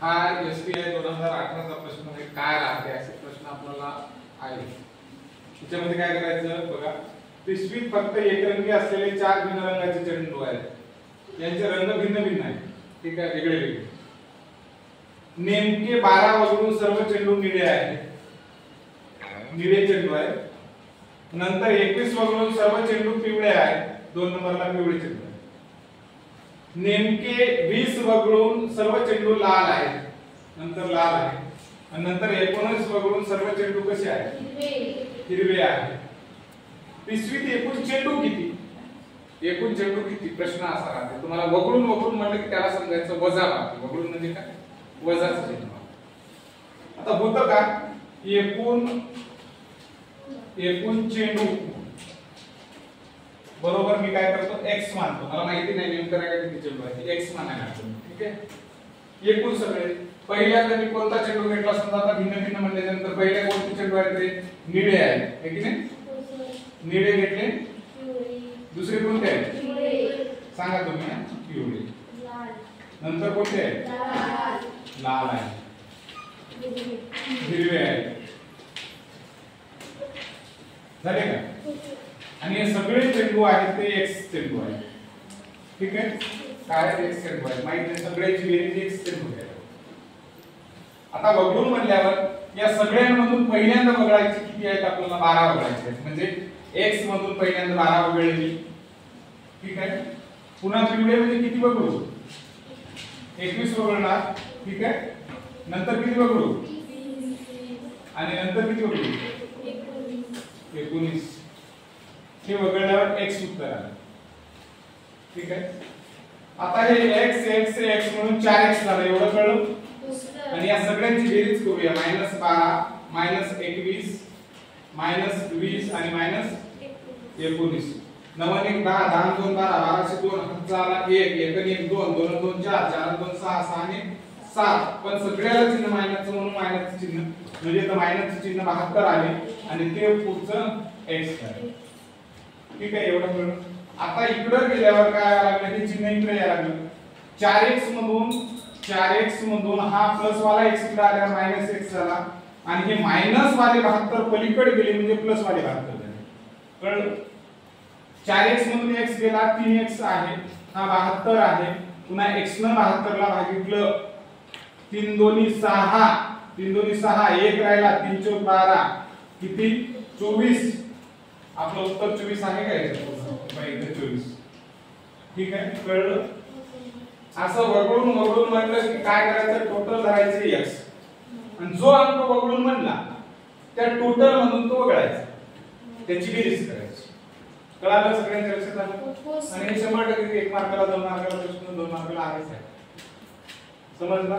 हा SBI 2018 चा प्रश्न आहे. काय राहते असे प्रश्न आपल्याला आहे. त्याच्यामध्ये काय करायचं बघा. पिशवीत फक्त एकरंगी असलेले 4 भिन्न रंगाचे चेंडू आहेत. यांचे रंग भिन्न भिन्न आहेत. ठीक आहे, वेगळे वेगळे. नेमके 12 वगळून सर्व चेंडू निळे आहेत. निळे चेंडू आहेत. नंतर 21 वगळून सर्व चेंडू पिवळे आहेत. 2 नंबरला पिवळे चेंडू आहेत. नेमके 20 वगळून सर्व चेंडू लाल आहेत. नंतर लाल आहे. आणि नंतर 19 वगळून सर्व चेंडू कसे आहेत? हिरवे आहेत. पिशवीत एकूण चेंडू किती? एकूण चेंडू किती प्रश्न असा राहते. तुम्हाला वगळून वगळून म्हटलं की त्याला समजायचं वजा राहते. वगळून म्हणजे काय? वजाचं चिन्ह. आता होतं का एकूण चेंडू बरोबर मी काय करतो x मानतो. मला माहिती नाही नेमकं काय किती चेंडू आहे x मानायला लागतो. ठीक आहे. एकूण सगळे पहिल्यांदा मी कोणता चेंडू घेतला समजा आता भिन्न भिन्न म्हणल्यानंतर पहिले कोणते चेंडू आहेत ते निळे आहेत. आहे की नाही? निळे घेतले. दुसरे कोणते आहेत सांगा तुम्ही? पिवळे. नंतर कोणते आहेत? लाल आहे. हिरवे आहे. झाले का? आणि हे सगळे चेंडू आहेत ते x चेंडू आहेत. ठीक आहे. काय x चेंडू आहेत माहिती आहे. सगळ्याची बेरीज x चेंडू आहे. आता वगळून म्हणल्यावर या सगळ्यांमधून पहिल्यांदा वगळायचे किती आहेत? आपल्याला 12 वगळायचे आहेत. म्हणजे x मधून पहिल्यांदा 12 वगळले. ठीक आहे. पुन्हा पिवळे म्हणजे किती वगळू? 21 वगळणार. ठीक आहे. नंतर किती वगळू? आणि नंतर किती वगळू? 19. हे वगळल्यावर x उत्तर आलं. ठीक आहे. आता हे x म्हणून 4x झालं. एवढं कळलं? आणि या सगळ्यांची बेरीज करूया. -12 -21 -20 आणि -19. 9 1 10 10 2 12 12 से 2 10 1 1 1 2 2 2 4 4 2 6 6 आणि 7. पण सगळ्याला चिन्ह मायनसचं म्हणून मायनसचं चिन्ह म्हणजे तर मायनसचं चिन्ह 72 आले आणि ते पुढचं x आहे. ठीक आहे. एवढं कळलं. आता इकडे गेल्यावर काय लागलं? हे चिन्ह इकडे यायला लागलं. 4x मधून हा प्लस वाला x इकडे आला -x झाला आणि हे मायनस वाले 72 पलीकडे गेले म्हणजे प्लस वाले 72 झाले. कळलं? 4x मधून x गेला 3x आहे. हा 72 आहे. पुन्हा x न 72 ला भागितलं 3 2 6 3 2 6 1 राहिला 3 4 12 किती? 24. आपलं उत्तर 24 आहे का याच्यात? बाई इथे 24. ठीक आहे. कळलं? असं वगळून म्हटलं की काय करायचं? टोटल धरायचे x आणि जो अंक वगळून म्हणला त्या टोटल मधून तो वगळायचा. त्याची बेरीज करायची. कळालं? सगळ्यांच्या लक्षात आलं? आणि 100% 1 मार्काला 2 मार्काला प्रश्न 2 मार्काला आहेच आहे. समजला?